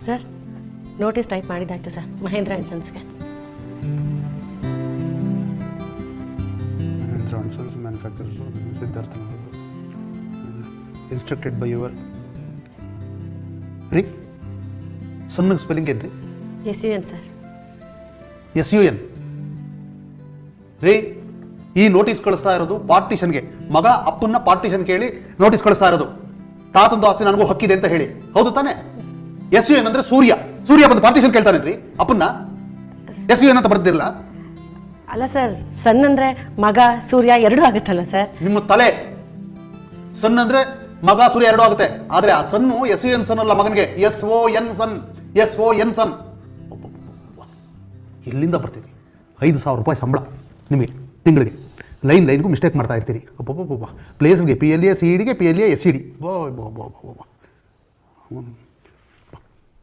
Sir notice type ಮಾಡಿದ್ದಾಯ್ತು sir, Mahendra and ಸನ್ಸ್ಗೆ. Mahendra and sons manufactures, Siddhartha instructed by your ರೀ. ಸಣ್ಣ ಸ್ಪೆಲ್ಲಿಂಗ್ ಏನು ರೀ? SUN sir. SUN ರೀ. ಈ ನೋಟಿಸ್ ಕಳಿಸ್ತಾ ಇರೋದು ಪಾರ್ಟಿಷನ್ಗೆ. ಮಗ ಅಪ್ಪನ್ನ ಪಾರ್ಟಿಷನ್ ಕೇಳಿ ನೋಟಿಸ್ ಕಳಿಸ್ತಾ ಇರೋದು. ತಾತಂದು ಆಸ್ತಿ ನನಗೂ ಹಕ್ಕಿದೆ ಅಂತ ಹೇಳಿ, ಹೌದು ತಾನೆ? SUN ಅಂದ್ರೆ ಸೂರ್ಯ. ಸೂರ್ಯ ಬಂದು ಪಾರ್ಟಿಷನ್ ಕೇಳ್ತಾನೇನ್ರಿ ಅಪ್ಪನ್ನ? SUN ಅಂತ ಬರ್ದಿರಲ್ಲ. ಅಲ್ಲ ಸರ್, ಸನ್ ಅಂದರೆ ಮಗ ಸೂರ್ಯ ಎರಡೂ ಆಗುತ್ತಲ್ಲ ಸರ್. ನಿಮ್ಮ ತಲೆ. ಸನ್ ಅಂದ್ರೆ ಮಗ ಸೂರ್ಯ ಎರಡೂ ಆಗುತ್ತೆ. ಆದ್ರೆ ಆ ಸನ್ನು SUN ಸನ್ ಅಲ್ಲ, ಮಗನಿಗೆ SON ಸನ್. SON ಸನ್. ಎಲ್ಲಿಂದ ಬರ್ತೀರಿ? 5,000 ರೂಪಾಯಿ ಸಂಬಳ ನಿಮಗೆ ತಿಂಗಳಿಗೆ. ಲೈನ್ಗೂ ಮಿಸ್ಟೇಕ್ ಮಾಡ್ತಾ ಇರ್ತೀರಿ. ಪ್ಲೇಸ್ಗೆ PLA CEDಗೆ PLA SED.